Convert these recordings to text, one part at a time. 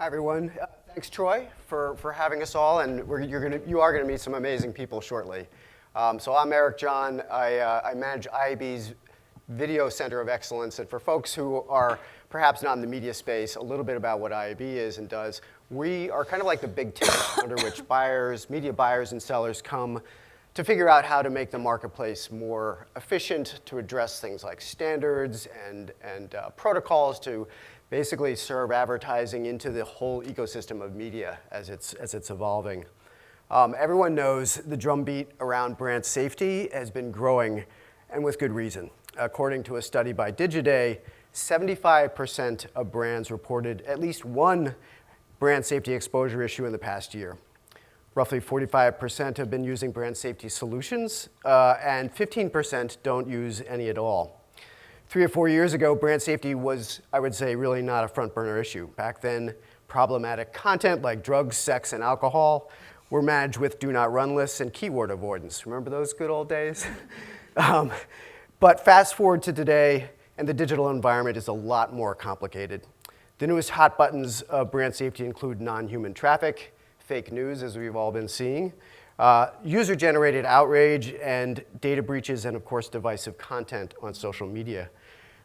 Hi, everyone. Thanks, Troy, for having us all, and you are going to meet some amazing people shortly. So I'm Eric John. I manage IAB's Video Center of Excellence, and for folks who are perhaps not in the media space, a little bit about what IAB is and does. We are kind of like the big tent under which media buyers and sellers come to figure out how to make the marketplace more efficient, to address things like standards and protocols, to basically serve advertising into the whole ecosystem of media as it's evolving. Everyone knows the drumbeat around brand safety has been growing, and with good reason. According to a study by Digiday, 75% of brands reported at least one brand safety exposure issue in the past year. Roughly 45% have been using brand safety solutions, and 15% don't use any at all. 3 or 4 years ago, brand safety was, I would say, really not a front burner issue. Back then, problematic content like drugs, sex, and alcohol were managed with do not run lists and keyword avoidance. Remember those good old days? But fast forward to today, and the digital environment is a lot more complicated. The newest hot buttons of brand safety include non-human traffic, fake news, as we've all been seeing, user-generated outrage, and data breaches, and of course, divisive content on social media.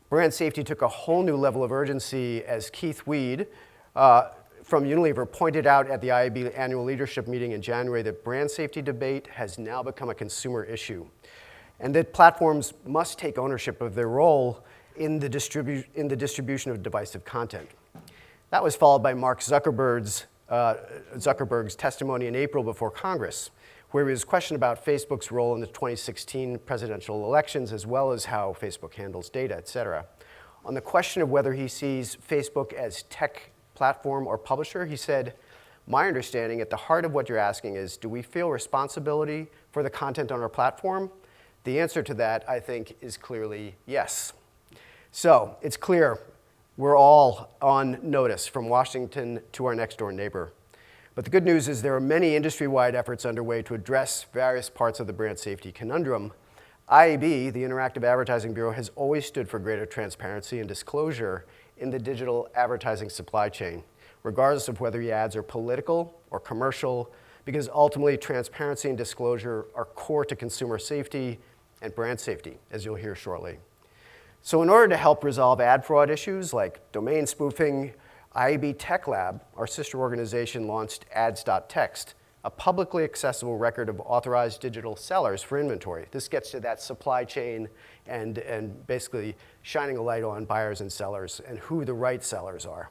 Brand safety took a whole new level of urgency as Keith Weed from Unilever pointed out at the IAB annual leadership meeting in January that brand safety debate has now become a consumer issue, and that platforms must take ownership of their role in the distribution of divisive content. That was followed by Mark Zuckerberg's testimony in April before Congress, where he was questioned about Facebook's role in the 2016 presidential elections, as well as how Facebook handles data, et cetera. On the question of whether he sees Facebook as tech platform or publisher, he said, "My understanding at the heart of what you're asking is, do we feel responsibility for the content on our platform? The answer to that, I think, is clearly yes." So it's clear we're all on notice, from Washington to our next door neighbor. But the good news is there are many industry-wide efforts underway to address various parts of the brand safety conundrum. IAB, the Interactive Advertising Bureau, has always stood for greater transparency and disclosure in the digital advertising supply chain, regardless of whether the ads are political or commercial, because ultimately transparency and disclosure are core to consumer safety and brand safety, as you'll hear shortly. So in order to help resolve ad fraud issues like domain spoofing, IAB Tech Lab, our sister organization, launched ads.txt, a publicly accessible record of authorized digital sellers for inventory. This gets to that supply chain and basically shining a light on buyers and sellers and who the right sellers are.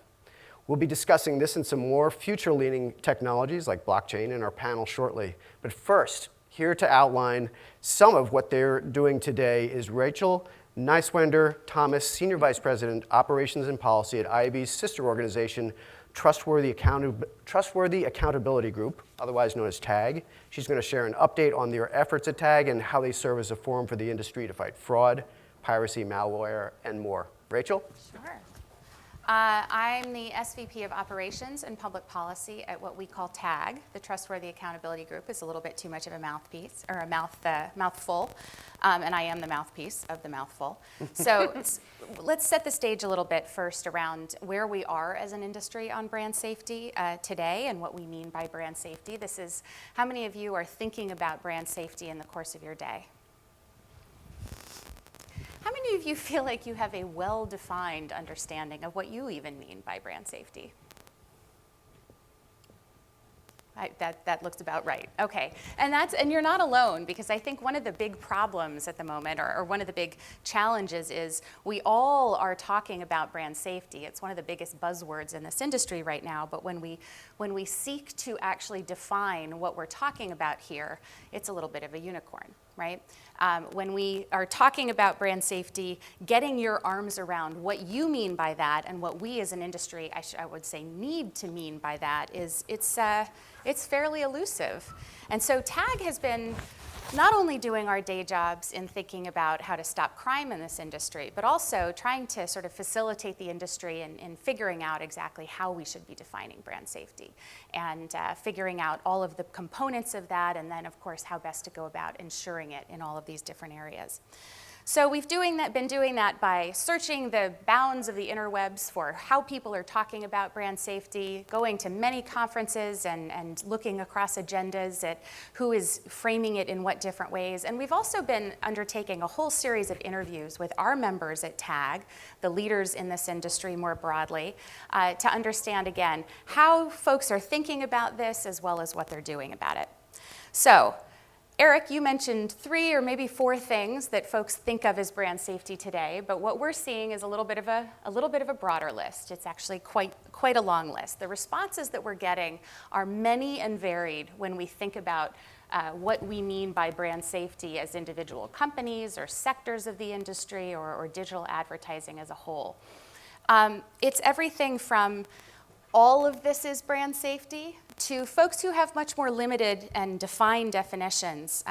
We'll be discussing this and some more future-leaning technologies like blockchain in our panel shortly. But first, here to outline some of what they're doing today is Rachel Nyswander Thomas, Senior Vice President, Operations and Policy at IAB's sister organization, Trustworthy Accountability Group, otherwise known as TAG. She's going to share an update on their efforts at TAG and how they serve as a forum for the industry to fight fraud, piracy, malware, and more. Rachel? Sure. I'm the SVP of Operations and Public Policy at what we call TAG. The Trustworthy Accountability Group is a little bit too much of a mouthpiece, or a mouthful, and I am the mouthpiece of the mouthful. So let's set the stage a little bit first around where we are as an industry on brand safety today and what we mean by brand safety. This is, how many of you are thinking about brand safety in the course of your day? How many of you feel like you have a well-defined understanding of what you even mean by brand safety? That looks about right. Okay, and you're not alone, because I think one of the big problems at the moment, or one of the big challenges, is we all are talking about brand safety. It's one of the biggest buzzwords in this industry right now. But when we seek to actually define what we're talking about here, it's a little bit of a unicorn, right? When we are talking about brand safety, getting your arms around what you mean by that and what we as an industry, I would say, need to mean by that it's fairly elusive. And so TAG has been not only doing our day jobs in thinking about how to stop crime in this industry, but also trying to sort of facilitate the industry in figuring out exactly how we should be defining brand safety and figuring out all of the components of that, and then, of course, how best to go about ensuring it in all of these different areas. So we've been doing that by searching the bounds of the interwebs for how people are talking about brand safety, going to many conferences and looking across agendas at who is framing it in what different ways. And we've also been undertaking a whole series of interviews with our members at TAG, the leaders in this industry more broadly, to understand, again, how folks are thinking about this as well as what they're doing about it. So, Eric, you mentioned 3 or maybe 4 things that folks think of as brand safety today, but what we're seeing is a little bit of a broader list. It's actually quite a long list. The responses that we're getting are many and varied when we think about what we mean by brand safety as individual companies or sectors of the industry or digital advertising as a whole. It's everything from all of this is brand safety to folks who have much more limited and defined definitions.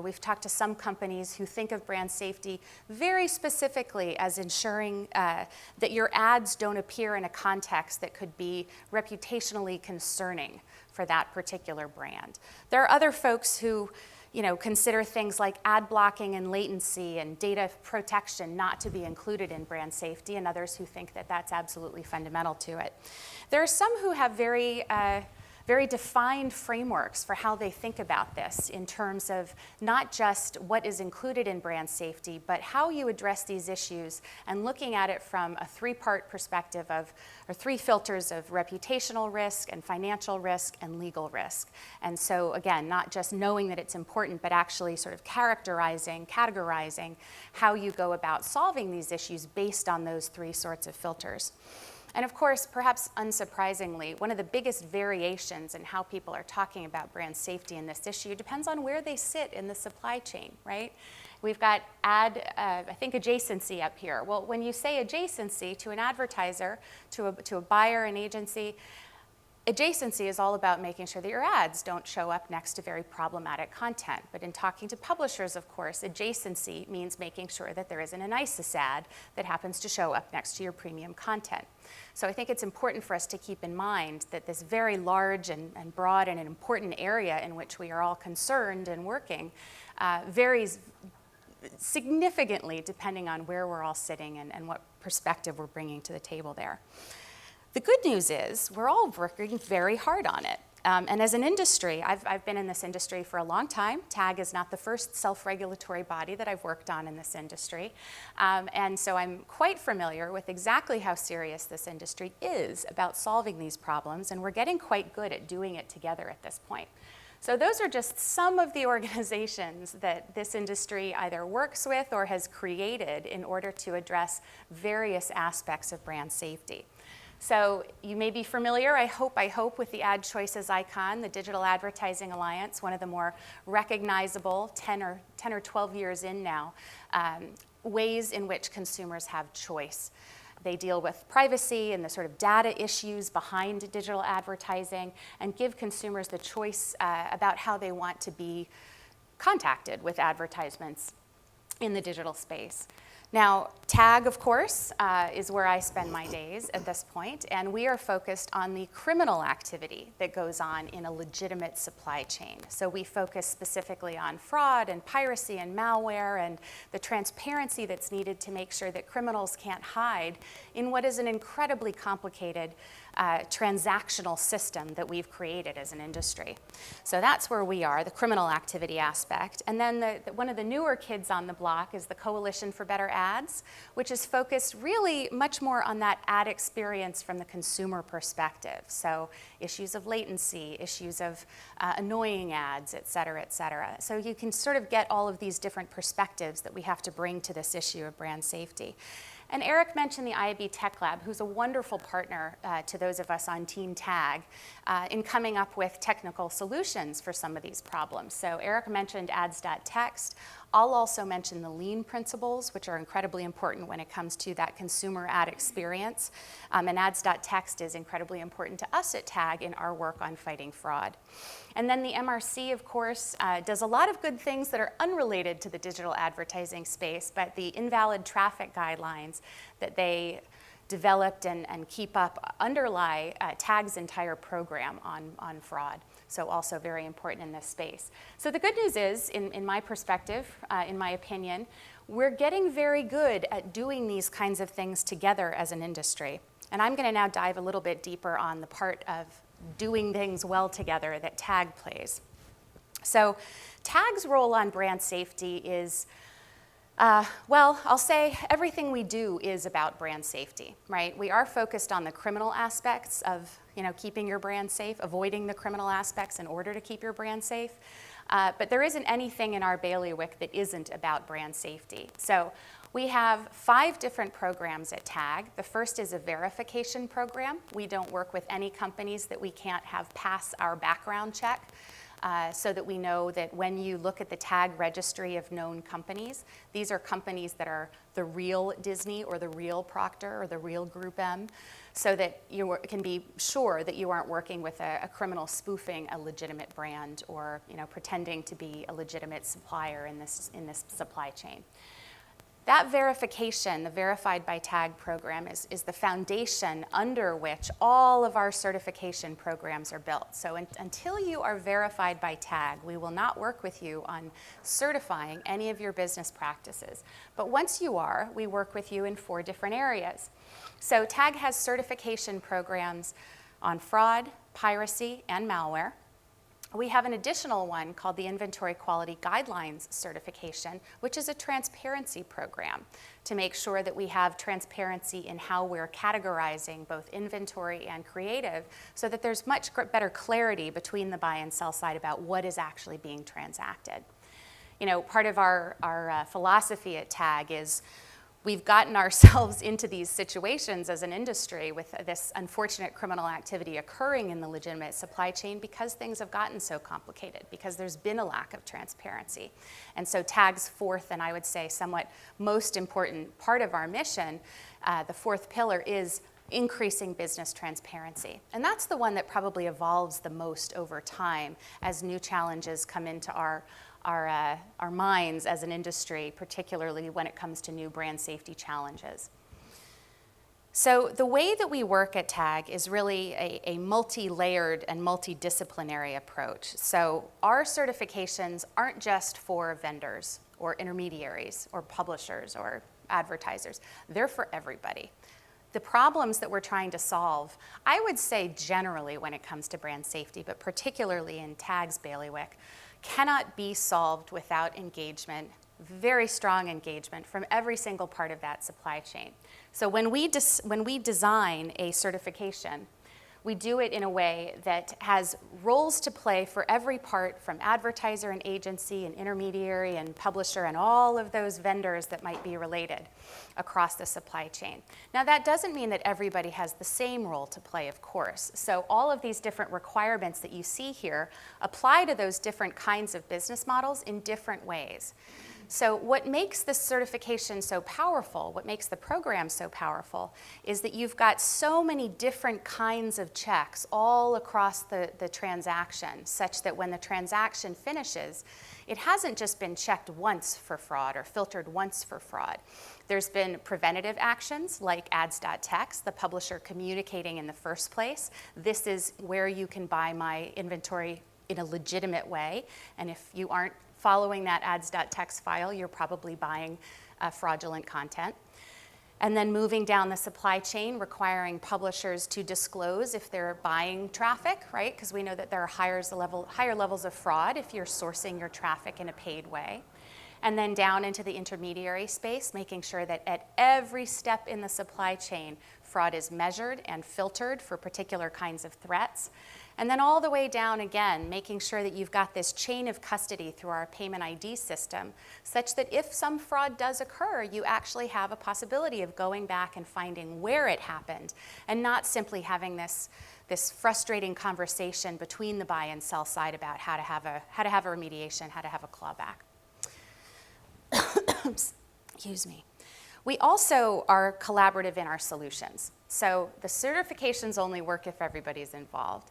We've talked to some companies who think of brand safety very specifically as ensuring that your ads don't appear in a context that could be reputationally concerning for that particular brand. There are other folks who consider things like ad blocking and latency and data protection not to be included in brand safety, and others who think that that's absolutely fundamental to it. There are some who have very defined frameworks for how they think about this in terms of not just what is included in brand safety, but how you address these issues and looking at it from a 3-part perspective or 3 filters of reputational risk and financial risk and legal risk. And so again, not just knowing that it's important, but actually sort of categorizing how you go about solving these issues based on those 3 sorts of filters. And of course, perhaps unsurprisingly, one of the biggest variations in how people are talking about brand safety in this issue depends on where they sit in the supply chain, right? We've got adjacency up here. Well, when you say adjacency to an advertiser, to a buyer, an agency, adjacency is all about making sure that your ads don't show up next to very problematic content. But in talking to publishers, of course, adjacency means making sure that there isn't an ISIS ad that happens to show up next to your premium content. So I think it's important for us to keep in mind that this very large and broad and an important area in which we are all concerned and working varies significantly depending on where we're all sitting and what perspective we're bringing to the table there. The good news is we're all working very hard on it. And as an industry, I've been in this industry for a long time. TAG is not the first self-regulatory body that I've worked on in this industry. And so I'm quite familiar with exactly how serious this industry is about solving these problems, and we're getting quite good at doing it together at this point. So those are just some of the organizations that this industry either works with or has created in order to address various aspects of brand safety. So you may be familiar, I hope, with the Ad Choices icon, the Digital Advertising Alliance, one of the more recognizable 10 or 12 years in now, ways in which consumers have choice. They deal with privacy and the sort of data issues behind digital advertising and give consumers the choice about how they want to be contacted with advertisements in the digital space. Now, TAG, of course, is where I spend my days at this point, and we are focused on the criminal activity that goes on in a legitimate supply chain. So we focus specifically on fraud and piracy and malware and the transparency that's needed to make sure that criminals can't hide in what is an incredibly complicated transactional system that we've created as an industry. So that's where we are, the criminal activity aspect. And then one of the newer kids on the block is the Coalition for Better Ads, which is focused really much more on that ad experience from the consumer perspective. So issues of latency, issues of annoying ads, et cetera, et cetera. So you can sort of get all of these different perspectives that we have to bring to this issue of brand safety. And Eric mentioned the IAB Tech Lab, who's a wonderful partner to those of us on Team TAG in coming up with technical solutions for some of these problems. So Eric mentioned ads.txt. I'll also mention the lean principles, which are incredibly important when it comes to that consumer ad experience. And ads.txt is incredibly important to us at TAG in our work on fighting fraud. And then the MRC, of course, does a lot of good things that are unrelated to the digital advertising space, but the invalid traffic guidelines that they developed and underlie TAG's entire program on fraud. So also very important in this space. So the good news is, in my perspective, in my opinion, we're getting very good at doing these kinds of things together as an industry. And I'm going to now dive a little bit deeper on the part of doing things well together that TAG plays. So TAG's role on brand safety is, well, I'll say everything we do is about brand safety, right? We are focused on the criminal aspects of, keeping your brand safe, avoiding the criminal aspects in order to keep your brand safe. But there isn't anything in our bailiwick that isn't about brand safety. So we have 5 different programs at TAG. The first is a verification program. We don't work with any companies that we can't have pass our background check. So that we know that when you look at the TAG registry of known companies, these are companies that are the real Disney or the real Procter or the real Groupm, so that you can be sure that you aren't working with a criminal spoofing a legitimate brand or pretending to be a legitimate supplier in this supply chain. That verification, the Verified by TAG program, is the foundation under which all of our certification programs are built. So until you are verified by TAG, we will not work with you on certifying any of your business practices. But once you are, we work with you in 4 different areas. So TAG has certification programs on fraud, piracy, and malware. We have an additional one called the Inventory Quality Guidelines Certification, which is a transparency program to make sure that we have transparency in how we're categorizing both inventory and creative so that there's much better clarity between the buy and sell side about what is actually being transacted. Part of our philosophy at TAG is we've gotten ourselves into these situations as an industry with this unfortunate criminal activity occurring in the legitimate supply chain because things have gotten so complicated, because there's been a lack of transparency. And so TAG's 4th, and I would say somewhat most important part of our mission, the 4th pillar, is increasing business transparency. And that's the one that probably evolves the most over time as new challenges come into our minds as an industry, particularly when it comes to new brand safety challenges. So the way that we work at TAG is really a multi-layered and multidisciplinary approach. So our certifications aren't just for vendors or intermediaries or publishers or advertisers. They're for everybody. The problems that we're trying to solve, I would say generally when it comes to brand safety, but particularly in TAG's bailiwick, cannot be solved without engagement, very strong engagement from every single part of that supply chain. So when we design a certification, we do it in a way that has roles to play for every part, from advertiser and agency and intermediary and publisher and all of those vendors that might be related across the supply chain. Now, that doesn't mean that everybody has the same role to play, of course. So all of these different requirements that you see here apply to those different kinds of business models in different ways. So what makes this certification so powerful, what makes the program so powerful, is that you've got so many different kinds of checks all across the transaction, such that when the transaction finishes, it hasn't just been checked once for fraud or filtered once for fraud. There's been preventative actions like ads.text, the publisher communicating in the first place, this is where you can buy my inventory in a legitimate way, and if you aren't following that ads.text file, you're probably buying fraudulent content. And then moving down the supply chain, requiring publishers to disclose if they're buying traffic, right? Because we know that there are higher levels of fraud if you're sourcing your traffic in a paid way. And then down into the intermediary space, making sure that at every step in the supply chain, fraud is measured and filtered for particular kinds of threats. And then all the way down again, making sure that you've got this chain of custody through our payment ID system, such that if some fraud does occur, you actually have a possibility of going back and finding where it happened, and not simply having this frustrating conversation between the buy and sell side about how to have a remediation, how to have a clawback. Excuse me. We also are collaborative in our solutions. So the certifications only work if everybody's involved.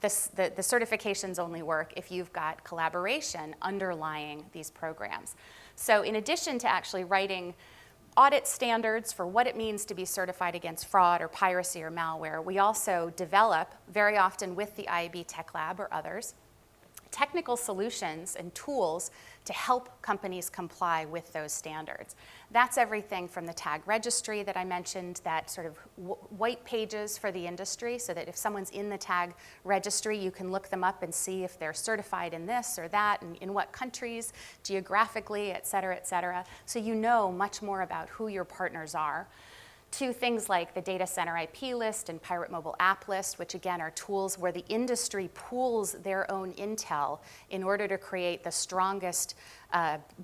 The certifications only work if you've got collaboration underlying these programs. So in addition to actually writing audit standards for what it means to be certified against fraud or piracy or malware. We also develop, very often with the IAB Tech Lab or others, technical solutions and tools to help companies comply with those standards. That's everything from the tag registry that I mentioned, that sort of white pages for the industry, so that if someone's in the tag registry, you can look them up and see if they're certified in this or that, and in what countries, geographically, et cetera, so you know much more about who your partners are. To things like the data center IP list and pirate mobile app list, which again are tools where the industry pools their own intel in order to create the strongest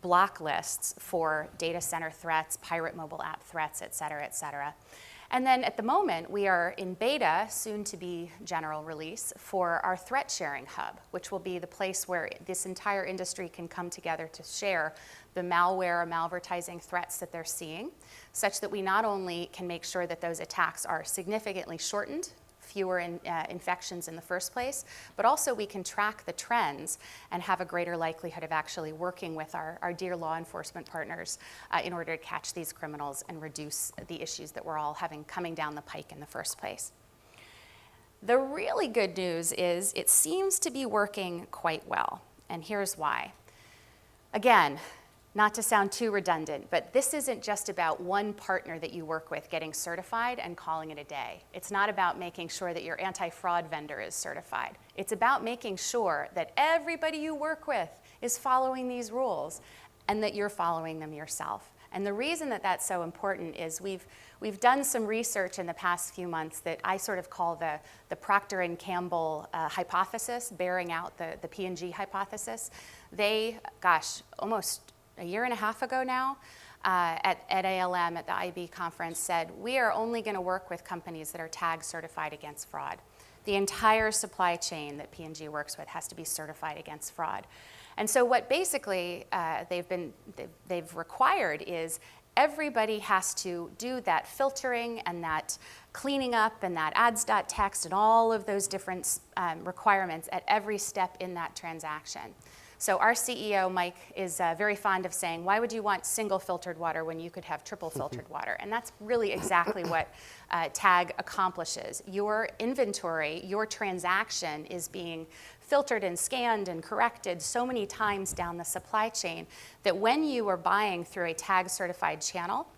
block lists for data center threats, pirate mobile app threats, et cetera. And then at the moment, we are in beta, soon to be general release, for our threat sharing hub, which will be the place where this entire industry can come together to share the malware or malvertising threats that they're seeing, such that we not only can make sure that those attacks are significantly shortened, fewer infections in the first place, but also we can track the trends and have a greater likelihood of actually working with our dear law enforcement partners in order to catch these criminals and reduce the issues that we're all having coming down the pike in the first place. The really good news is it seems to be working quite well, and here's why. Again, not to sound too redundant, but this isn't just about one partner that you work with getting certified and calling it a day. It's not about making sure that your anti-fraud vendor is certified. It's about making sure that everybody you work with is following these rules and that you're following them yourself. And the reason that that's so important is we've done some research in the past few months that I sort of call the Procter and Gamble hypothesis, bearing out the P&G hypothesis. They, almost a year and a half ago now, at ALM, at the IB conference, said, we are only going to work with companies that are tag certified against fraud. The entire supply chain that P&G works with has to be certified against fraud. And so what basically they've required is everybody has to do that filtering and that cleaning up and that ads.txt and all of those different requirements at every step in that transaction. So our CEO, Mike, is very fond of saying, why would you want single filtered water when you could have triple filtered water? And that's really exactly what tag accomplishes. Your inventory, your transaction is being filtered and scanned and corrected so many times down the supply chain that when you are buying through a tag certified channel,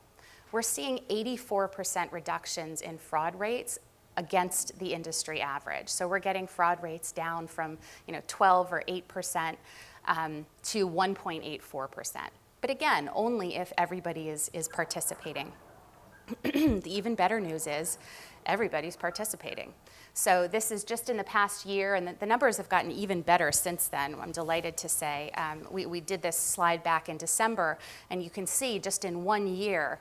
we're seeing 84% reductions in fraud rates against the industry average. So we're getting fraud rates down from 12 or 8% to 1.84%. But again, only if everybody is participating. The even better news is everybody's participating. So this is just in the past year, and the numbers have gotten even better since then, I'm delighted to say. We did this slide back in December, and you can see just in 1 year,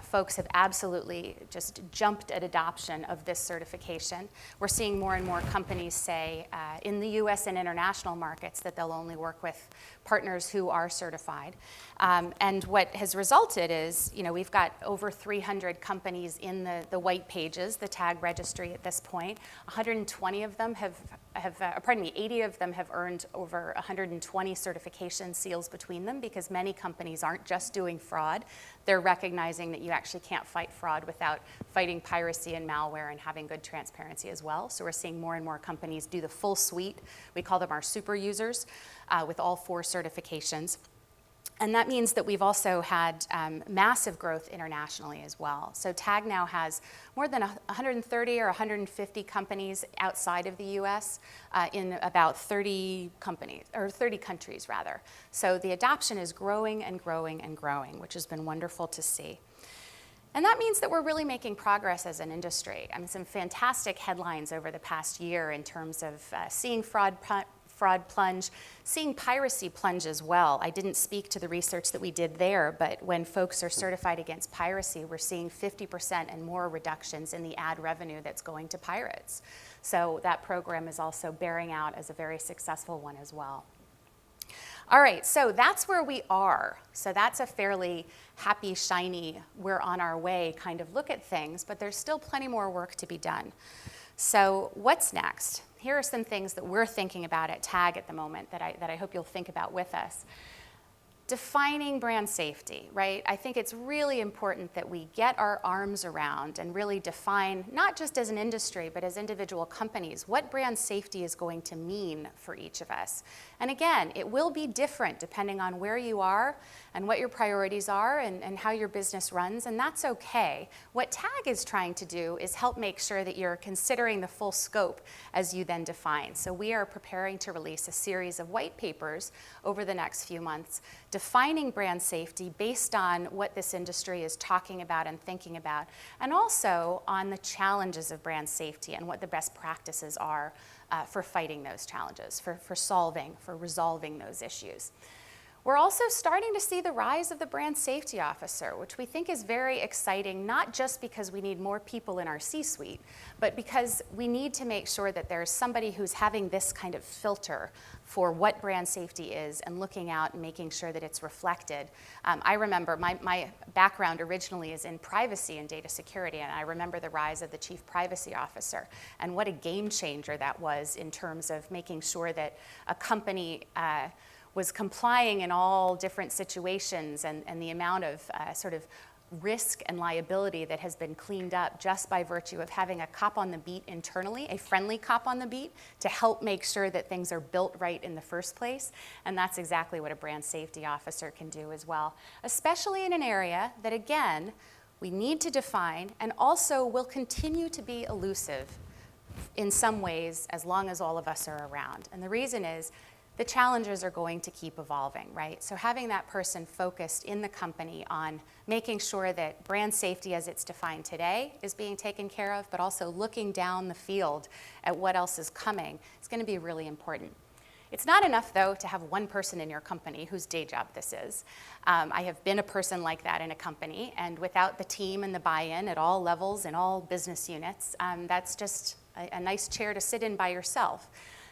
folks have absolutely just jumped at adoption of this certification. We're seeing more and more companies say in the US and international markets that they'll only work with partners who are certified. And what has resulted is, we've got over 300 companies in the white pages, the tag registry at this point. 120 of them have 80 of them have earned over 120 certification seals between them, because many companies aren't just doing fraud. They're recognizing that you actually can't fight fraud without fighting piracy and malware and having good transparency as well. So we're seeing more and more companies do the full suite. We call them our super users with all 4 certifications. And that means that we've also had massive growth internationally as well. So TAG now has more than 130 or 150 companies outside of the US in about 30 countries rather. So the adoption is growing and growing and growing, which has been wonderful to see. And that means that we're really making progress as an industry. I mean, some fantastic headlines over the past year in terms of seeing fraud plunge, seeing piracy plunge as well. I didn't speak to the research that we did there, but when folks are certified against piracy, we're seeing 50% and more reductions in the ad revenue that's going to pirates. So that program is also bearing out as a very successful one as well. All right, so that's where we are. So that's a fairly happy, shiny, we're on our way kind of look at things, but there's still plenty more work to be done. So what's next? Here are some things that we're thinking about at TAG at the moment that I hope you'll think about with us. defining brand safety, right? I think it's really important that we get our arms around and really define, not just as an industry, but as individual companies, what brand safety is going to mean for each of us. And again, it will be different depending on where you are and what your priorities are and how your business runs, and that's okay. What TAG is trying to do is help make sure that you're considering the full scope as you then define. So we are preparing to release a series of white papers over the next few months defining brand safety based on what this industry is talking about and thinking about, and also on the challenges of brand safety and what the best practices are for fighting those challenges, for resolving those issues. We're also starting to see the rise of the brand safety officer, which we think is very exciting, not just because we need more people in our C-suite, but because we need to make sure that there's somebody who's having this kind of filter for what brand safety is and looking out and making sure that it's reflected. I remember my background originally is in privacy and data security, and I remember the rise of the chief privacy officer and what a game changer that was in terms of making sure that a company was complying in all different situations, and the amount of sort of risk and liability that has been cleaned up just by virtue of having a cop on the beat internally, a friendly cop on the beat, to help make sure that things are built right in the first place. And that's exactly what a brand safety officer can do as well, especially in an area that, again, we need to define and also will continue to be elusive in some ways as long as all of us are around. And the reason is the challenges are going to keep evolving, right? So having that person focused in the company on making sure that brand safety as it's defined today is being taken care of, but also looking down the field at what else is coming is going to be really important. It's not enough, though, to have one person in your company whose day job this is. I have been a person like that in a company, and without the team and the buy-in at all levels and all business units, that's just a nice chair to sit in by yourself.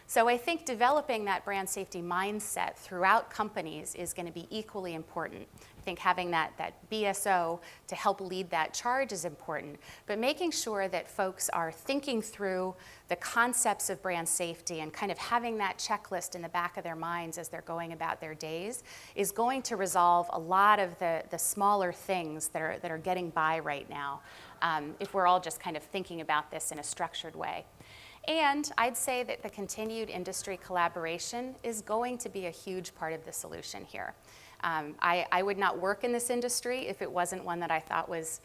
So I think developing that brand safety mindset throughout companies is going to be equally important. I think having that BSO to help lead that charge is important, but making sure that folks are thinking through the concepts of brand safety and kind of having that checklist in the back of their minds as they're going about their days is going to resolve a lot of the smaller things that are getting by right now, if we're all just kind of thinking about this in a structured way. And I'd say that the continued industry collaboration is going to be a huge part of the solution here. I would not work in this industry if it wasn't one that I thought was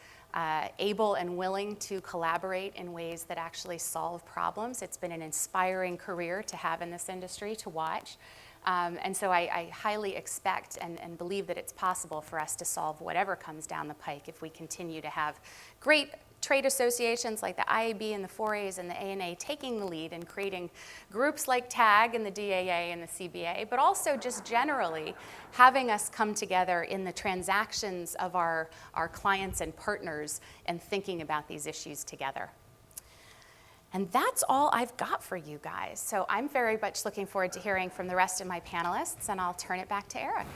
able and willing to collaborate in ways that actually solve problems. It's been an inspiring career to have in this industry, to watch. And so I highly expect and believe that it's possible for us to solve whatever comes down the pike if we continue to have great trade associations like the IAB and the 4As and the ANA taking the lead and creating groups like TAG and the DAA and the CBA, but also just generally having us come together in the transactions of our clients and partners and thinking about these issues together. And that's all I've got for you guys. So I'm very much looking forward to hearing from the rest of my panelists, and I'll turn it back to Eric.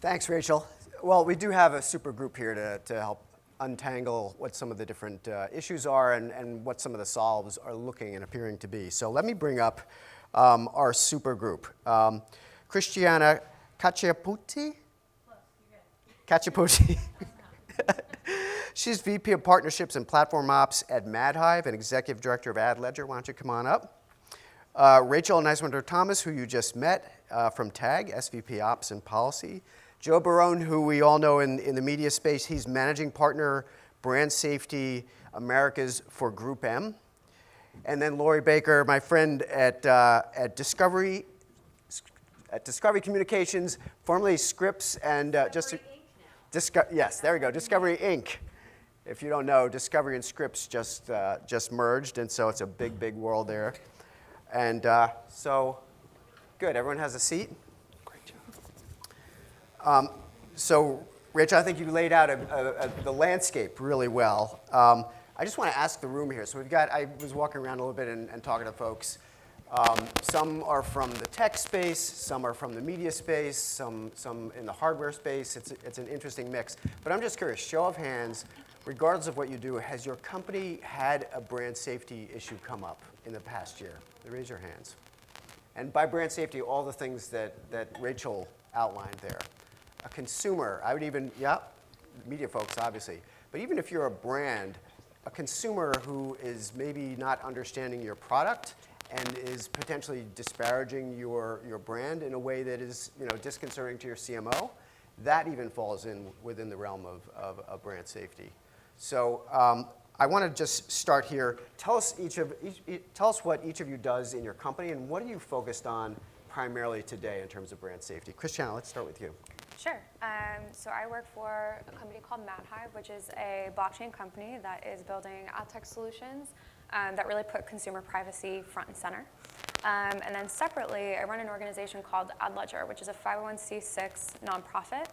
Thanks, Rachel. Well, we do have a super group here to help untangle what some of the different issues are and what some of the solves are looking and appearing to be. So let me bring up our super group. Christiana Cacciapuoti? Cacciapuoti. She's VP of Partnerships and Platform Ops at MadHive and Executive Director of Ad Ledger. Why don't you come on up? Rachel Nyswander Thomas, who you just met from TAG, SVP Ops and Policy. Joe Barone, who we all know in the media space, he's Managing Partner, Brand Safety Americas for Groupm. And then Lauri Baker, my friend at Discovery Communications, formerly Scripps, and yes, there we go, Discovery Inc. If you don't know, Discovery and Scripps just merged, and so it's a big, big world there. And so, good, everyone has a seat? Great job. So, Rachel, I think you laid out the landscape really well. I just want to ask the room here. So I was walking around a little bit and talking to folks. Some are from the tech space, some are from the media space, some in the hardware space. It's an interesting mix. But I'm just curious, show of hands, regardless of what you do, has your company had a brand safety issue come up in the past year? Raise your hands. And by brand safety, all the things that Rachel outlined there. A consumer, I would even, media folks, obviously. But even if you're a brand, a consumer who is maybe not understanding your product and is potentially disparaging your brand in a way that is disconcerting to your CMO, that even falls within the realm of brand safety. So I want to just start here. Tell us what each of you does in your company, and what are you focused on primarily today in terms of brand safety? Christiana, let's start with you. Sure. So I work for a company called MadHive, which is a blockchain company that is building ad tech solutions that really put consumer privacy front and center. And then separately, I run an organization called AdLedger, which is a 501c6 nonprofit.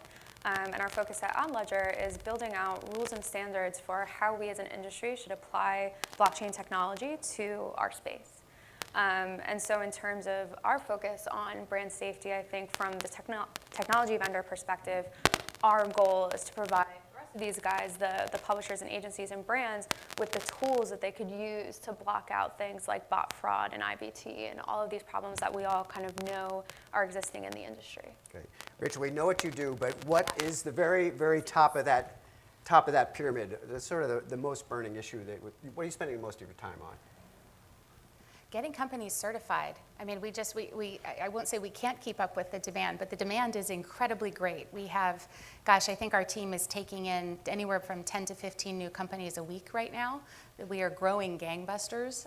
And our focus at AdLedger is building out rules and standards for how we as an industry should apply blockchain technology to our space. And so in terms of our focus on brand safety, I think from the technology vendor perspective, our goal is to provide the rest of these guys, the publishers and agencies and brands, with the tools that they could use to block out things like bot fraud and IBT and all of these problems that we all kind of know are existing in the industry. Great. Rachel, we know what you do, but what is the very, very top of that pyramid, the sort of the most burning issue? What are you spending most of your time on? Getting companies certified. I mean, I won't say we can't keep up with the demand, but the demand is incredibly great. We have, I think our team is taking in anywhere from 10 to 15 new companies a week right now. We are growing gangbusters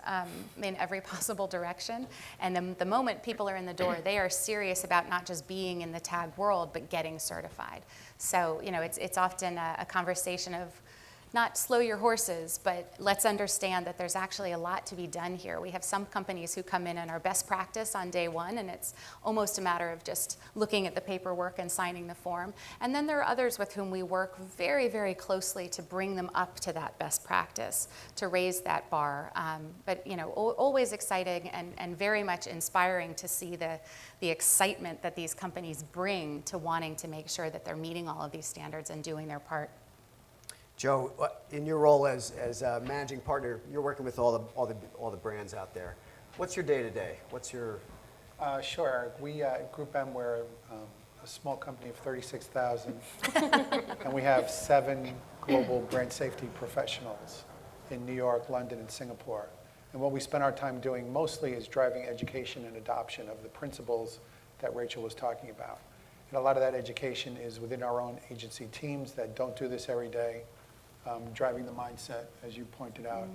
in every possible direction. And the moment people are in the door, they are serious about not just being in the tag world, but getting certified. So, it's often a conversation of, not slow your horses, but let's understand that there's actually a lot to be done here. We have some companies who come in and are best practice on day one, and it's almost a matter of just looking at the paperwork and signing the form. And then there are others with whom we work very, very closely to bring them up to that best practice, to raise that bar. But always exciting and very much inspiring to see the excitement that these companies bring to wanting to make sure that they're meeting all of these standards and doing their part. Joe, in your role as a managing partner, you're working with all the brands out there. What's your day-to-day? What's your... Sure. We at Groupm, we're a small company of 36,000, and we have 7 global brand safety professionals in New York, London, and Singapore. And what we spend our time doing mostly is driving education and adoption of the principles that Rachel was talking about. And a lot of that education is within our own agency teams that don't do this every day. Driving the mindset, as you pointed out,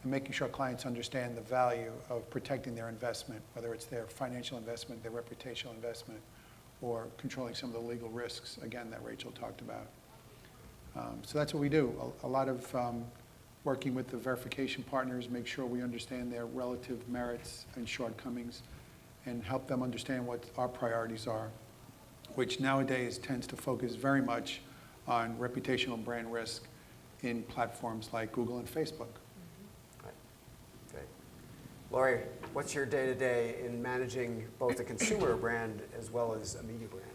and making sure clients understand the value of protecting their investment, whether it's their financial investment, their reputational investment, or controlling some of the legal risks, again, that Rachel talked about. So that's what we do. A lot of working with the verification partners, make sure we understand their relative merits and shortcomings, and help them understand what our priorities are, which nowadays tends to focus very much on reputational brand risk in platforms like Google and Facebook. Right. Great. Lauri, what's your day-to-day in managing both a consumer brand as well as a media brand?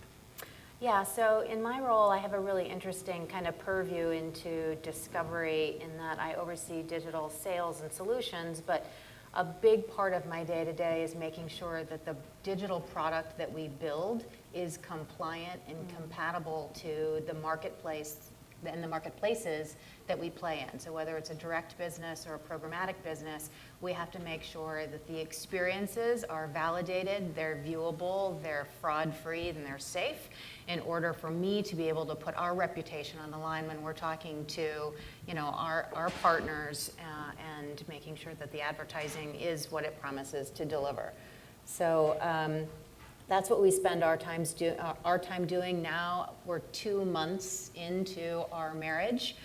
Yeah, so in my role, I have a really interesting kind of purview into discovery in that I oversee digital sales and solutions, but a big part of my day-to-day is making sure that the digital product that we build is compliant and compatible to the marketplace and the marketplaces that we play in. So whether it's a direct business or a programmatic business, we have to make sure that the experiences are validated, they're viewable, they're fraud-free, and they're safe in order for me to be able to put our reputation on the line when we're talking to our partners and making sure that the advertising is what it promises to deliver. So that's what we spend our time doing now. We're 2 months into our marriage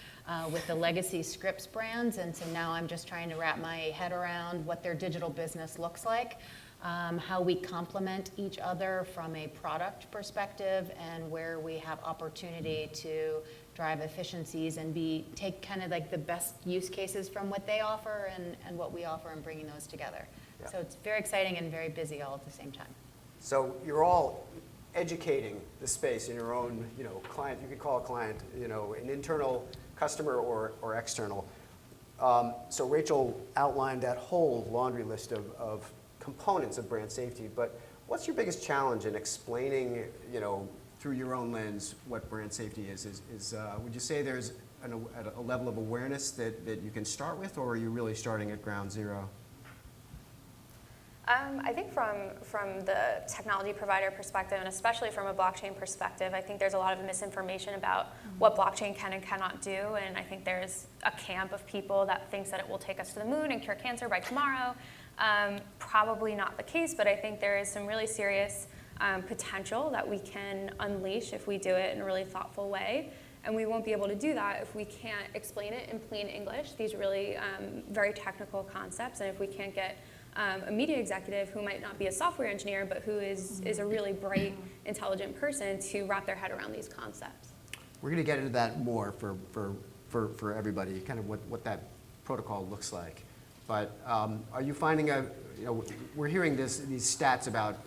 with the legacy Scripps brands, and so now I'm just trying to wrap my head around what their digital business looks like, how we complement each other from a product perspective, and where we have opportunity to drive efficiencies and take kind of like the best use cases from what they offer and what we offer and bringing those together. Yeah. So it's very exciting and very busy all at the same time. So you're all educating the space in your own, client. You could call a client, an internal customer or external. So Rachel outlined that whole laundry list of components of brand safety, but what's your biggest challenge in explaining, through your own lens, what brand safety is? Would you say there's a level of awareness that you can start with, or are you really starting at ground zero? I think from the technology provider perspective, and especially from a blockchain perspective, I think there's a lot of misinformation about what blockchain can and cannot do, and I think there's a camp of people that thinks that it will take us to the moon and cure cancer by tomorrow. Probably not the case, but I think there is some really serious potential that we can unleash if we do it in a really thoughtful way. And we won't be able to do that if we can't explain it in plain English, these really very technical concepts, and if we can't get a media executive who might not be a software engineer, but who is a really bright, intelligent person to wrap their head around these concepts. We're going to get into that more for everybody, kind of what that protocol looks like. But are you finding we're hearing these stats about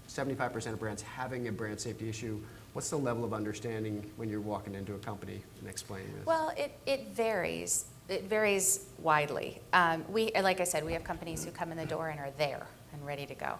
75% of brands having a brand safety issue. What's the level of understanding when you're walking into a company and explaining this? Well, it varies. It varies widely. Like I said, we have companies who come in the door and are there and ready to go.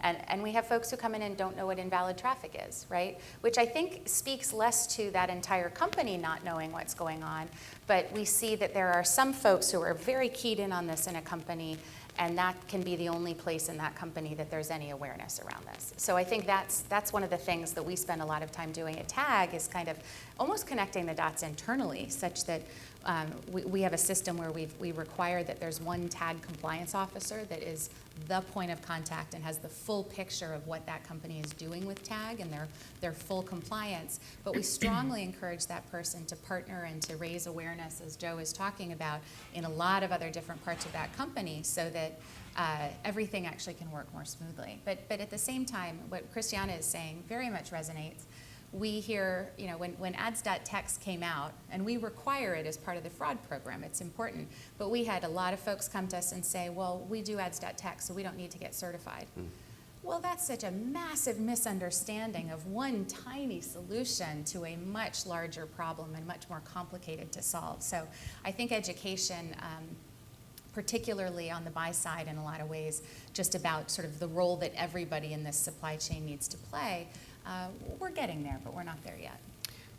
Right. And we have folks who come in and don't know what invalid traffic is, right? Which I think speaks less to that entire company not knowing what's going on, but we see that there are some folks who are very keyed in on this in a company, and that can be the only place in that company that there's any awareness around this. So I think that's one of the things that we spend a lot of time doing at TAG, is kind of almost connecting the dots internally, such that we have a system where we require that there's one TAG compliance officer that is the point of contact and has the full picture of what that company is doing with TAG and their full compliance. But we strongly encourage that person to partner and to raise awareness, as Joe is talking about, in a lot of other different parts of that company, so that everything actually can work more smoothly. But at the same time, what Christiana is saying very much resonates. We hear, when ads.text came out, and we require it as part of the fraud program, it's important, but we had a lot of folks come to us and say, well, we do ads.text, so we don't need to get certified. Well, that's such a massive misunderstanding of one tiny solution to a much larger problem and much more complicated to solve. So I think education, particularly on the buy side in a lot of ways, just about sort of the role that everybody in this supply chain needs to play. We're getting there, but we're not there yet.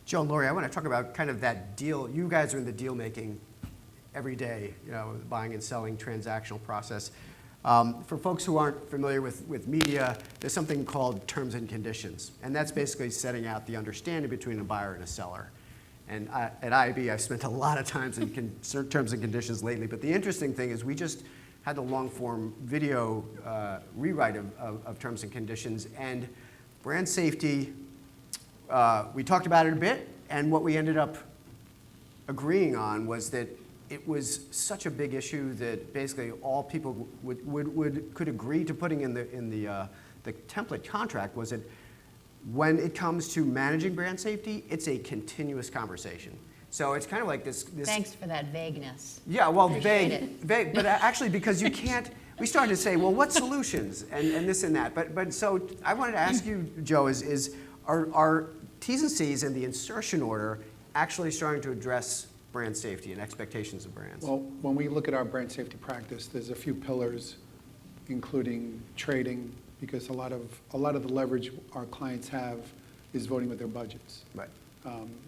Joe and Lauri, I want to talk about kind of that deal. You guys are in the deal making every day, buying and selling, transactional process. For folks who aren't familiar with media, there's something called terms and conditions, and that's basically setting out the understanding between a buyer and a seller. And at IAB, I've spent a lot of time in terms and conditions lately, but the interesting thing is we just had the long-form video rewrite of terms and conditions, and brand safety, we talked about it a bit, and what we ended up agreeing on was that it was such a big issue that basically all people could agree to putting in the template contract was that when it comes to managing brand safety, it's a continuous conversation. So it's kind of like this. Thanks for that vagueness. Yeah, well, Appreciate vague, but actually because you can't. We started to say, well, what solutions and this and that. But so I wanted to ask you, Joe, are T's and C's and the insertion order actually starting to address brand safety and expectations of brands? Well, when we look at our brand safety practice, there's a few pillars, including trading, because a lot of the leverage our clients have is voting with their budgets. Right.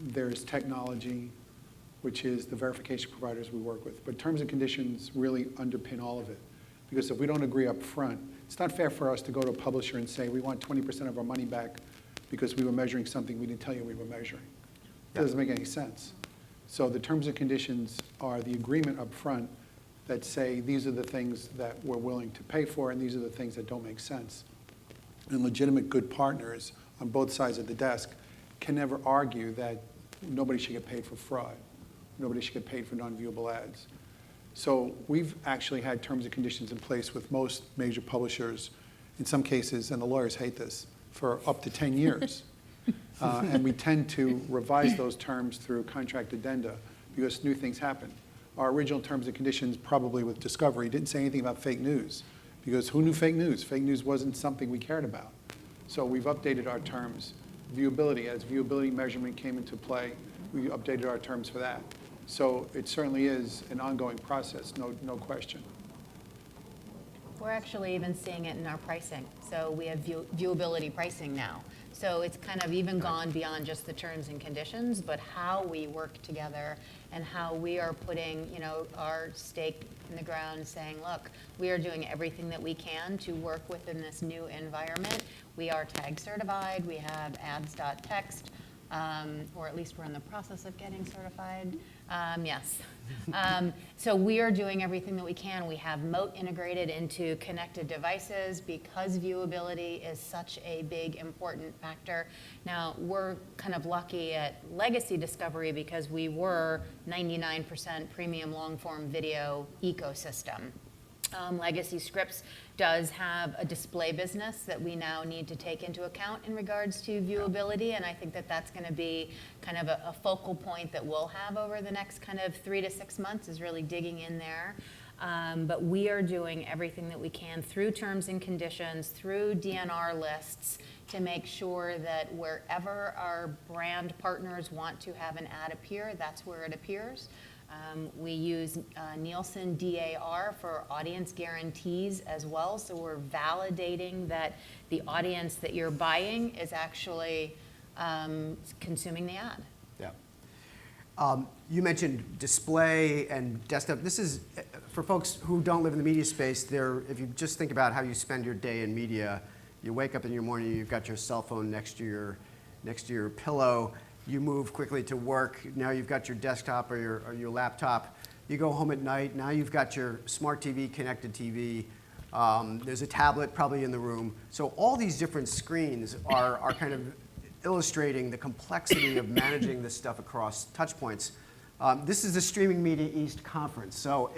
There's technology, which is the verification providers we work with. But terms and conditions really underpin all of it. Because if we don't agree up front, it's not fair for us to go to a publisher and say, we want 20% of our money back because we were measuring something we didn't tell you we were measuring. That doesn't make any sense. So the terms and conditions are the agreement up front that say these are the things that we're willing to pay for and these are the things that don't make sense. And legitimate good partners on both sides of the desk can never argue that nobody should get paid for fraud. Nobody should get paid for non-viewable ads. So we've actually had terms and conditions in place with most major publishers, in some cases, and the lawyers hate this, for up to 10 years. And we tend to revise those terms through contract addenda because new things happen. Our original terms and conditions, probably with Discovery, didn't say anything about fake news because who knew fake news? Fake news wasn't something we cared about. So we've updated our terms. Viewability, as viewability measurement came into play, we updated our terms for that. So it certainly is an ongoing process, no question. We're actually even seeing it in our pricing. So we have viewability pricing now. So it's kind of even gone beyond just the terms and conditions, but how we work together and how we are putting, our stake in the ground, saying, look, we are doing everything that we can to work within this new environment. We are tag certified. We have ads.txt. Or at least we're in the process of getting certified. Yes. So we are doing everything that we can. We have Moat integrated into connected devices because viewability is such a big, important factor. Now, we're kind of lucky at legacy discovery because we were 99% premium long-form video ecosystem. Legacy Scripts does have a display business that we now need to take into account in regards to viewability, and I think that that's going to be kind of a focal point that we'll have over the next kind of 3 to 6 months, is really digging in there. But we are doing everything that we can through terms and conditions, through DNR lists, to make sure that wherever our brand partners want to have an ad appear, that's where it appears. We use Nielsen DAR for audience guarantees as well, so we're validating that the audience that you're buying is actually consuming the ad. Yeah. You mentioned display and desktop. This is, for folks who don't live in the media space, if you just think about how you spend your day in media, you wake up in your morning, you've got your cell phone next to your pillow. You move quickly to work. Now you've got your desktop or your laptop. You go home at night. Now you've got your smart TV, connected TV. There's a tablet probably in the room. So all these different screens are kind of illustrating the complexity of managing this stuff across touch points. This is the Streaming Media East conference. So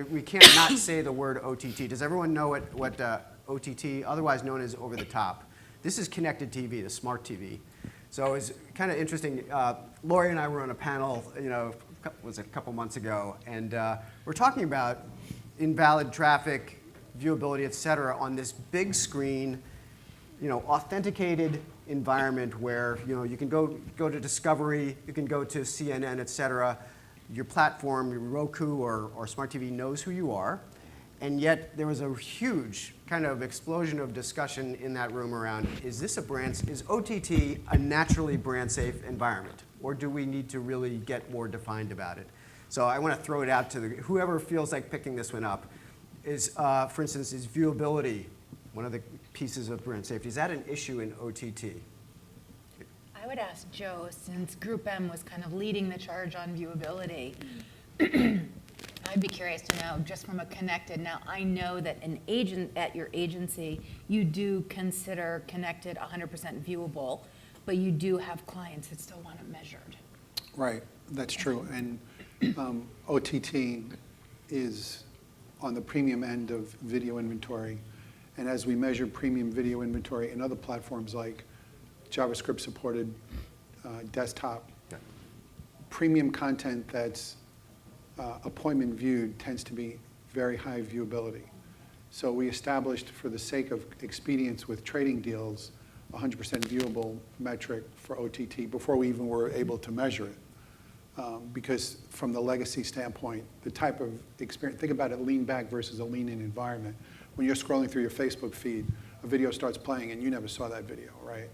we can't not say the word OTT. Does everyone know what OTT, otherwise known as over the top? This is connected TV, the smart TV. So it's kind of interesting. Lauri and I were on a panel, was a couple months ago, and we're talking about invalid traffic, viewability, et cetera, on this big screen, authenticated environment where you can go to Discovery, you can go to CNN, et cetera. Your platform, your Roku or Smart TV knows who you are. And yet there was a huge kind of explosion of discussion in that room around, is OTT a naturally brand safe environment? Or do we need to really get more defined about it? So I want to throw it out to whoever feels like picking this one up. For instance, is viewability one of the pieces of brand safety? Is that an issue in OTT? I would ask Joe, since Groupm was kind of leading the charge on viewability. I'd be curious to know, just from a connected, now I know that an agent at your agency, you do consider connected 100% viewable, but you do have clients that still want it measured. Right, that's true. And OTT is on the premium end of video inventory. And as we measure premium video inventory in other platforms like JavaScript supported desktop, premium content that's appointment viewed tends to be very high viewability. So we established, for the sake of expedience with trading deals, 100% viewable metric for OTT before we even were able to measure it. Because from the legacy standpoint, the type of experience, think about it, lean back versus a lean in environment. When you're scrolling through your Facebook feed, a video starts playing and you never saw that video, right?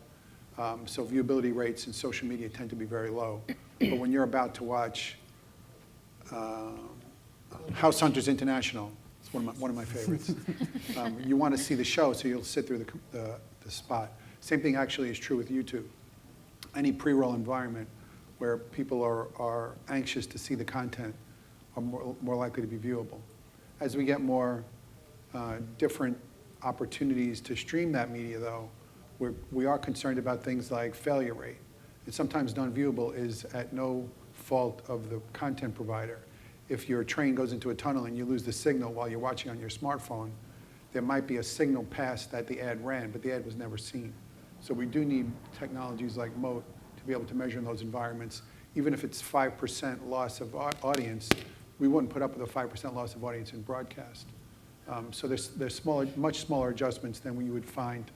So viewability rates in social media tend to be very low. But when you're about to watch House Hunters International, it's one of my favorites. You want to see the show, so you'll sit through the spot. Same thing actually is true with YouTube. Any pre-roll environment where people are anxious to see the content are more likely to be viewable. As we get more different opportunities to stream that media, though, we are concerned about things like failure rate. And sometimes non-viewable is at no fault of the content provider. If your train goes into a tunnel and you lose the signal while you're watching on your smartphone, there might be a signal pass that the ad ran, but the ad was never seen. So we do need technologies like Moat to be able to measure in those environments. Even if it's 5% loss of audience, we wouldn't put up with a 5% loss of audience in broadcast. So there's smaller, much smaller adjustments than you would find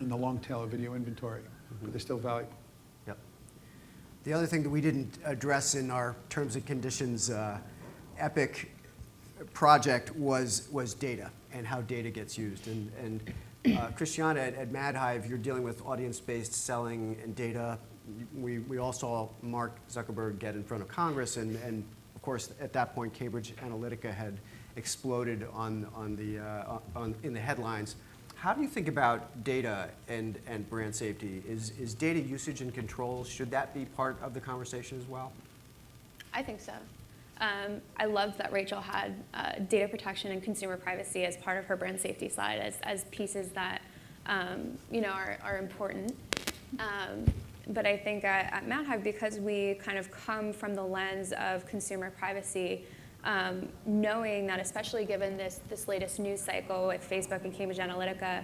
in the long tail of video inventory, but they're still valuable. Yep. The other thing that we didn't address in our terms and conditions epic project was data and how data gets used. And Christiana, at MadHive, you're dealing with audience-based selling and data. We all saw Mark Zuckerberg get in front of Congress, and of course, at that point, Cambridge Analytica had exploded in the headlines. How do you think about data and brand safety? Is data usage and control, should that be part of the conversation as well? I think so. I loved that Rachel had data protection and consumer privacy as part of her brand safety slide as pieces that are important. But I think at MadHive, because we kind of come from the lens of consumer privacy, knowing that, especially given this latest news cycle with Facebook and Cambridge Analytica,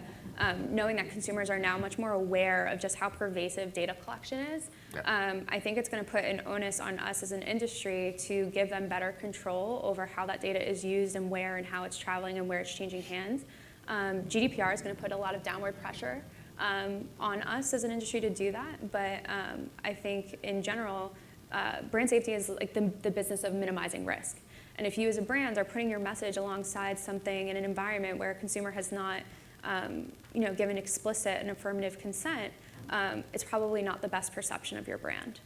knowing that consumers are now much more aware of just how pervasive data collection is, I think it's going to put an onus on us as an industry to give them better control over how that data is used and where and how it's traveling and where it's changing hands. GDPR is going to put a lot of downward pressure on us as an industry to do that, but I think in general, brand safety is like the business of minimizing risk. And if you as a brand are putting your message alongside something in an environment where a consumer has not given explicit and affirmative consent, it's probably not the best perception of your brand.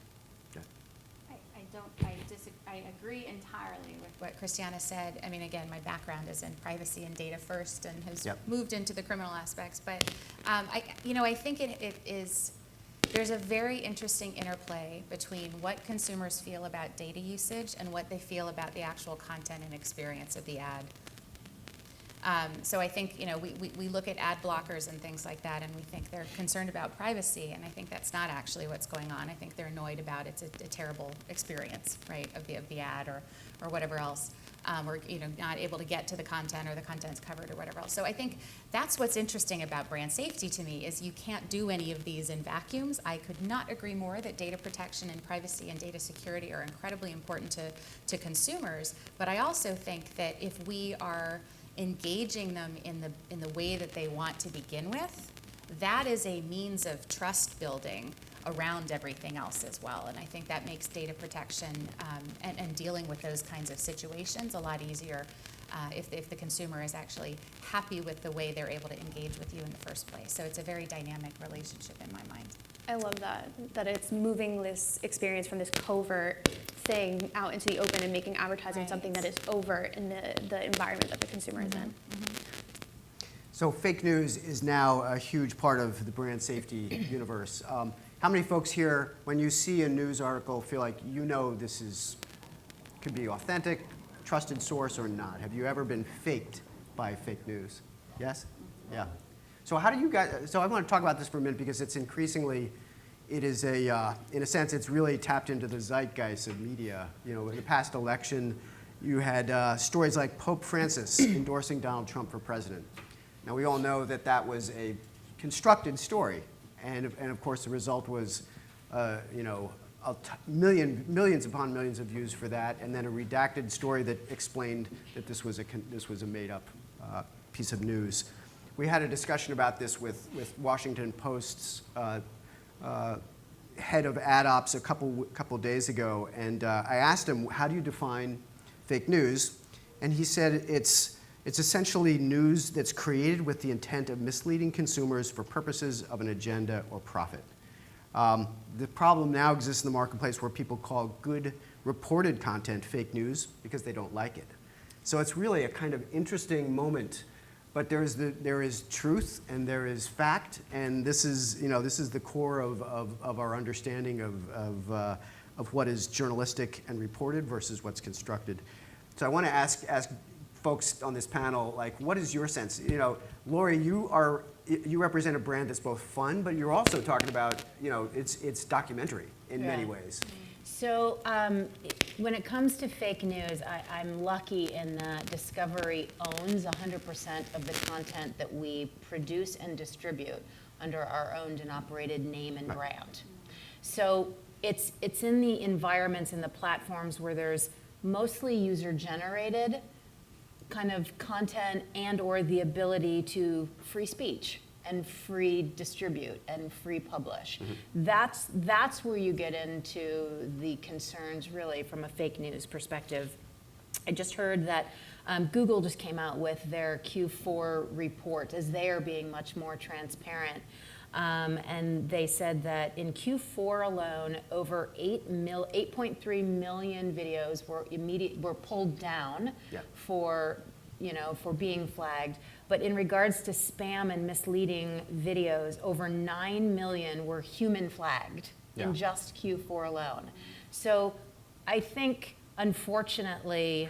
I agree entirely with what Christiana said. I mean, again, my background is in privacy and data first and has moved into the criminal aspects. But I think there's a very interesting interplay between what consumers feel about data usage and what they feel about the actual content and experience of the ad. So I think we look at ad blockers and things like that, and we think they're concerned about privacy, and I think that's not actually what's going on. I think they're annoyed about it's a terrible experience, right, of the ad or whatever else, or not able to get to the content or the content's covered or whatever else. So I think that's what's interesting about brand safety to me is you can't do any of these in vacuums. I could not agree more that data protection and privacy and data security are incredibly important to consumers. But I also think that if we are engaging them in the way that they want to begin with, that is a means of trust building around everything else as well. And I think that makes data protection and dealing with those kinds of situations a lot easier if the consumer is actually happy with the way they're able to engage with you in the first place. So it's a very dynamic relationship in my mind. I love that it's moving this experience from this covert thing out into the open and making advertising something that is overt in the environment that the consumer is in. So fake news is now a huge part of the brand safety universe. How many folks here, when you see a news article, feel like this could be authentic, trusted source, or not? Have you ever been faked by fake news? Yes? Yeah. So how do you guys, so I want to talk about this for a minute because it's increasingly, it is in a sense, it's really tapped into the zeitgeist of media. In the past election, you had stories like Pope Francis endorsing Donald Trump for president. Now, we all know that was a constructed story. And of course, the result was, millions upon millions of views for that, and then a redacted story that explained that this was a made-up piece of news. We had a discussion about this with Washington Post's head of ad ops a couple days ago, and I asked him, how do you define fake news? And he said it's essentially news that's created with the intent of misleading consumers for purposes of an agenda or profit. The problem now exists in the marketplace where people call good reported content fake news because they don't like it. So it's really a kind of interesting moment. But there is truth and there is fact, and this is the core of our understanding of what is journalistic and reported versus what's constructed. So I want to ask folks on this panel, like, what is your sense? Lauri, you represent a brand that's both fun, but you're also talking about it's documentary in many ways. So when it comes to fake news, I'm lucky in that Discovery owns 100% of the content that we produce and distribute under our owned and operated name and brand. So it's in the environments and the platforms where there's mostly user-generated kind of content and or the ability to free speech, and free distribute and free publish. That's where you get into the concerns really from a fake news perspective. I just heard that Google just came out with their Q4 report as they are being much more transparent. And they said that in Q4 alone, over 8.3 million videos were pulled down for being flagged. But in regards to spam and misleading videos, over 9 million were human flagged in just Q4 alone. So I think, unfortunately,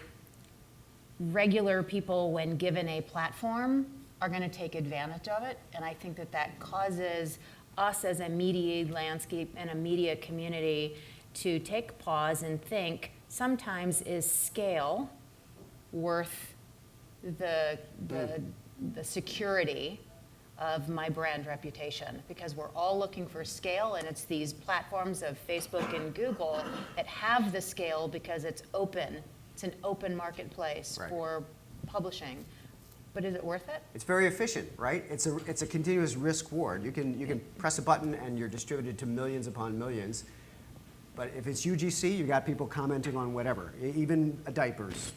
regular people, when given a platform, are going to take advantage of it. And I think that causes us as a media landscape and a media community to take pause and think, sometimes is scale worth the security of my brand reputation? Because we're all looking for scale, and it's these platforms of Facebook and Google that have the scale because it's open. It's an open marketplace for publishing. But is it worth it? It's very efficient, right? It's a continuous risk reward. You can press a button and you're distributed to millions upon millions. But if it's UGC, you got people commenting on whatever, even diapers,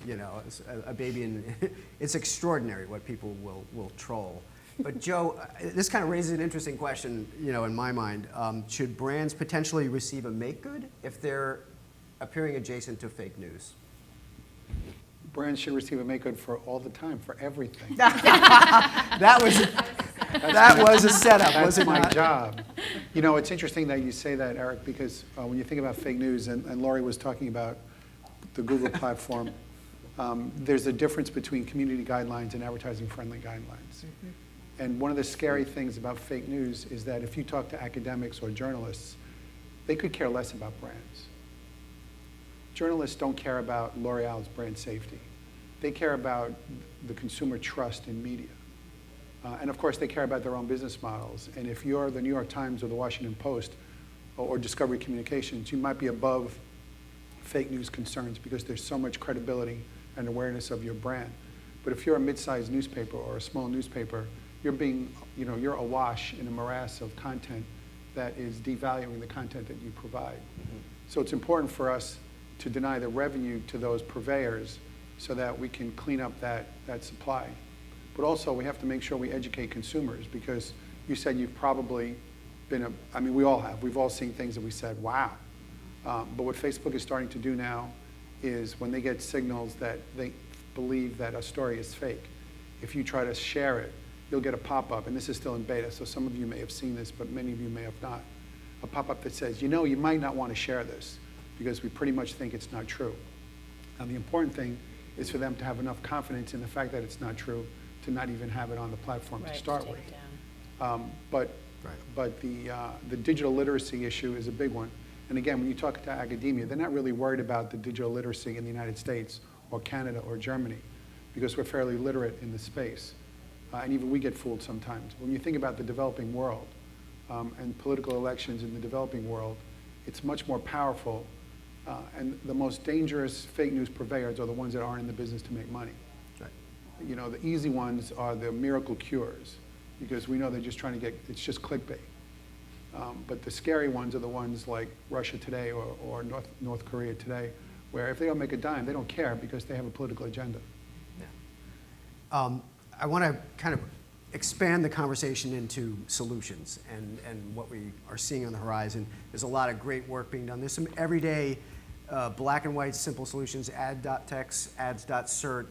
a baby, and it's extraordinary what people will troll. But Joe, this kind of raises an interesting question, in my mind. Should brands potentially receive a make good if they're appearing adjacent to fake news? Brands should receive a make good for all the time, for everything. That was a setup, That's wasn't it? my job. It's interesting that you say that, Eric, because when you think about fake news, and Lauri was talking about the Google platform, there's a difference between community guidelines and advertising-friendly guidelines. And one of the scary things about fake news is that if you talk to academics or journalists, they could care less about brands. Journalists don't care about L'Oreal's brand safety. They care about the consumer trust in media. And of course, they care about their own business models. And if you're the New York Times or the Washington Post or Discovery Communications, you might be above fake news concerns because there's so much credibility and awareness of your brand. But if you're a mid-sized newspaper or a small newspaper, you're awash in a morass of content that is devaluing the content that you provide. So it's important for us to deny the revenue to those purveyors so that we can clean up that supply. But also, we have to make sure we educate consumers, because you said you've probably been we all have. We've all seen things that we said, wow. But what Facebook is starting to do now is when they get signals that they believe that a story is fake, if you try to share it, you'll get a pop-up, and this is still in beta, so some of you may have seen this, but many of you may have not. A pop-up that says, you might not want to share this, because we pretty much think it's not true. Now, the important thing is for them to have enough confidence in the fact that it's not true to not even have it on the platform to start with. But the digital literacy issue is a big one. And again, when you talk to academia, they're not really worried about the digital literacy in the United States or Canada or Germany, because we're fairly literate in the space. And even we get fooled sometimes. When you think about the developing world and political elections in the developing world, it's much more powerful. And the most dangerous fake news purveyors are the ones that aren't in the business to make money. The easy ones are the miracle cures, because we know they're just trying to it's just clickbait. But the scary ones are the ones like Russia Today or North Korea Today, where if they don't make a dime, they don't care because they have a political agenda. I want to kind of expand the conversation into solutions and what we are seeing on the horizon. There's a lot of great work being done. There's some everyday black and white simple solutions, ad.text, ads.cert,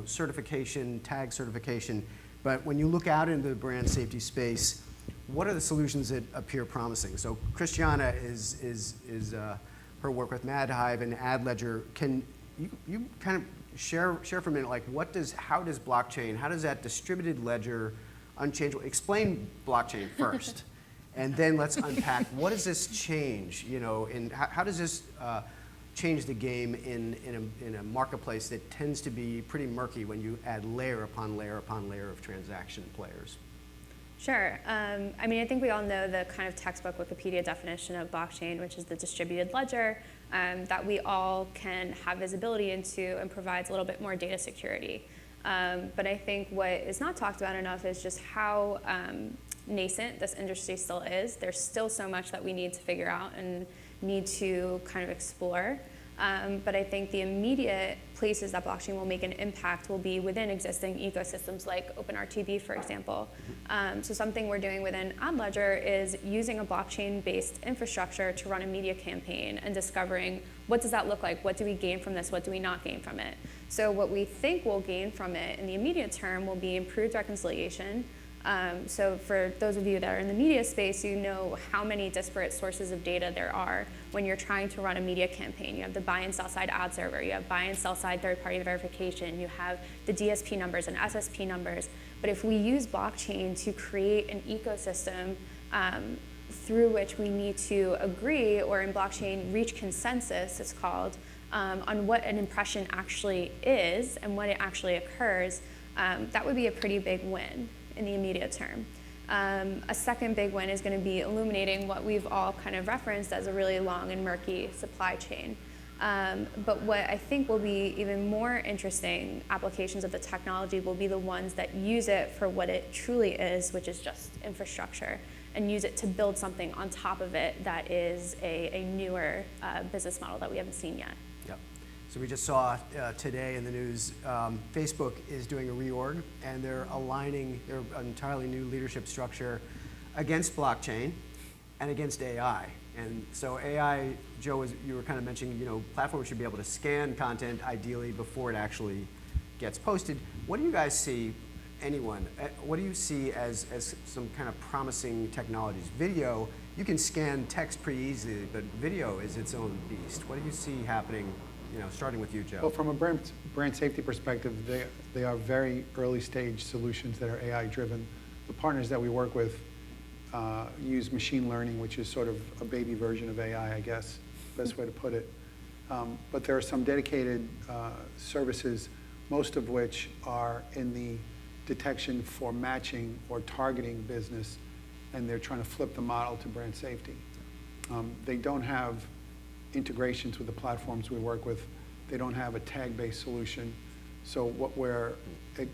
certification, tag certification. But when you look out into the brand safety space, what are the solutions that appear promising? So Christiana is her work with MadHive and Ad Ledger. Can you kind of share for a minute, like how does blockchain, how does that distributed ledger, unchangeable, explain blockchain first, and then let's unpack what does this change, and how does this change the game in a marketplace that tends to be pretty murky when you add layer upon layer upon layer of transaction players? Sure. I think we all know the kind of textbook Wikipedia definition of blockchain, which is the distributed ledger that we all can have visibility into and provides a little bit more data security. But I think what is not talked about enough is just how nascent this industry still is. There's still so much that we need to figure out and need to kind of explore. But I think the immediate places that blockchain will make an impact will be within existing ecosystems like OpenRTB, for example. So something we're doing within AdLedger is using a blockchain-based infrastructure to run a media campaign and discovering what does that look like? What do we gain from this? What do we not gain from it? So what we think we'll gain from it in the immediate term will be improved reconciliation. So for those of you that are in the media space, you know how many disparate sources of data there are when you're trying to run a media campaign. You have the buy and sell side ad server, you have buy and sell side third-party verification, you have the DSP numbers and SSP numbers. But if we use blockchain to create an ecosystem through which we need to agree, or in blockchain, reach consensus, it's called, on what an impression actually is and when it actually occurs, that would be a pretty big win in the immediate term. A second big win is going to be illuminating what we've all kind of referenced as a really long and murky supply chain. But what I think will be even more interesting applications of the technology will be the ones that use it for what it truly is, which is just infrastructure, and use it to build something on top of it that is a newer business model that we haven't seen yet. Yep. So we just saw today in the news, Facebook is doing a reorg, and they're aligning their entirely new leadership structure against blockchain and against AI. And so AI, Joe, you were kind of mentioning, platforms should be able to scan content ideally before it actually gets posted. What do you guys see, what do you see as some kind of promising technologies? Video, you can scan text pretty easily, but video is its own beast. What do you see happening, starting with you, Joe? Well, from a brand safety perspective, they are very early stage solutions that are AI driven. The partners that we work with use machine learning, which is sort of a baby version of AI, I guess, best way to put it. But there are some dedicated services, most of which are in the detection for matching or targeting business, and they're trying to flip the model to brand safety. They don't have integrations with the platforms we work with. They don't have a tag-based solution. So what we're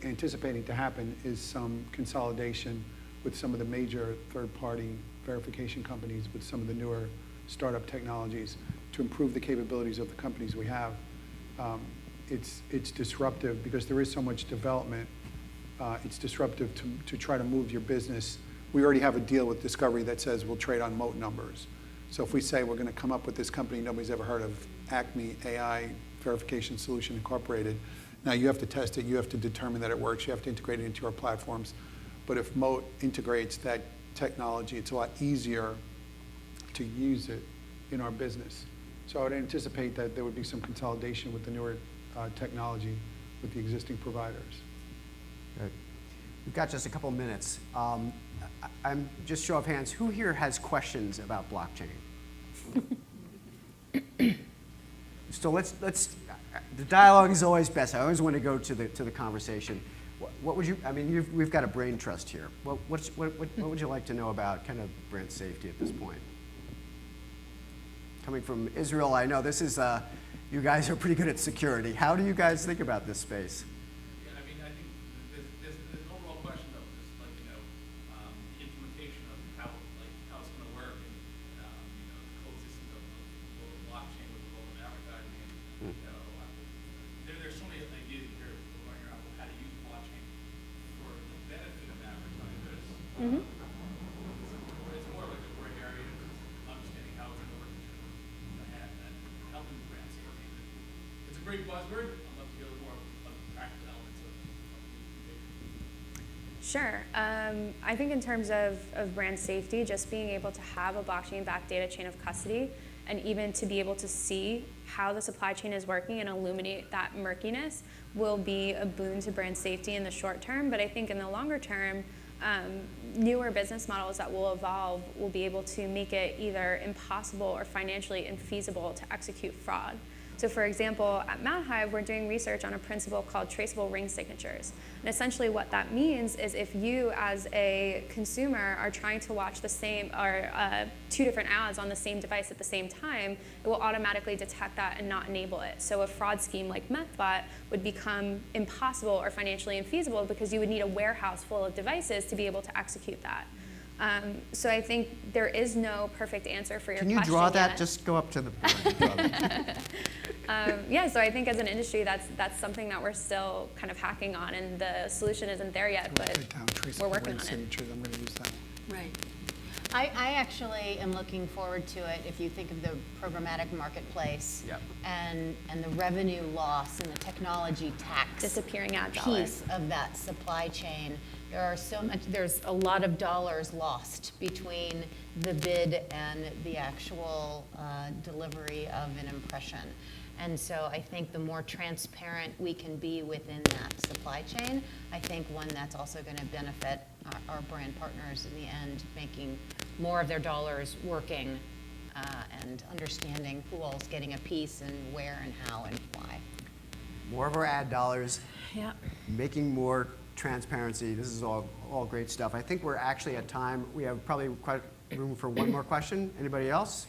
anticipating to happen is some consolidation with some of the major third-party verification companies, with some of the newer startup technologies, to improve the capabilities of the companies we have. It's disruptive because there is so much development. It's disruptive to try to move your business. We already have a deal with Discovery that says we'll trade on moat numbers. So if we say we're going to come up with this company nobody's ever heard of, Acme AI Verification Solution Incorporated, now you have to test it, you have to determine that it works, you have to integrate it into our platforms. But if Moat integrates that technology, it's a lot easier to use it in our business. So I would anticipate that there would be some consolidation with the newer technology with the existing providers. Good. We've got just a couple minutes. I'm just show of hands, who here has questions about blockchain? So let's the dialogue is always best. I always want to go to the conversation. What would you, we've got a brain trust here. What would you like to know about kind of brand safety at this point? Coming from Israel, I know this is, you guys are pretty good at security. How do you guys think about this space? Yeah, I think there's an overall question though, just like, the implementation of how it's going to work, and the coexistence of blockchain with the role of advertising. And, there's so many ideas here going around how to use blockchain for the benefit of advertisers. It's more like a gray area, understanding how it's going to work and helping brand safety. It's a great buzzword. I'd love to hear more of the practical elements of Sure. I think in terms of brand safety, just being able to have a blockchain-backed data chain of custody, and even to be able to see how the supply chain is working and illuminate that murkiness will be a boon to brand safety in the short term. But I think in the longer term, newer business models that will evolve will be able to make it either impossible or financially infeasible to execute fraud. So for example, at MadHive, we're doing research on a principle called traceable ring signatures. And essentially what that means is if you as a consumer are trying to watch the same, or two different ads on the same device at the same time, it will automatically detect that and not enable it. So a fraud scheme like MethBot would become impossible or financially infeasible because you would need a warehouse full of devices to be able to execute that. So I think there is no perfect answer for your Can question you draw that? yet. Just go up to the board and draw that. Yeah, so I think as an industry, that's something that we're still kind of hacking on, and the solution isn't there yet, but Write down Teresa we're working Wayne's on it. signatures. I'm going to use that. Right. I actually am looking forward to it if you think of the programmatic marketplace Yep. and the revenue loss and the technology tax Disappearing ad dollar. piece of that supply chain. There's a lot of dollars lost between the bid and the actual delivery of an impression. And so I think the more transparent we can be within that supply chain, I think one that's also going to benefit our brand partners in the end, making more of their dollars working and understanding who all's getting a piece and where and how and why. More of our ad dollars, Yeah. making more transparency. This is all great stuff. I think we're actually at time. We have probably quite room for one more question. Anybody else?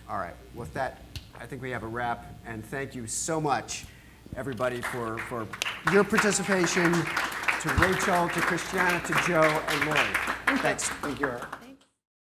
All right. With that, I think we have a wrap. And thank you so much, everybody, for your participation. To Rachel, to Christiana, to Joe, and Lauri. Thanks. Thank you, Eric.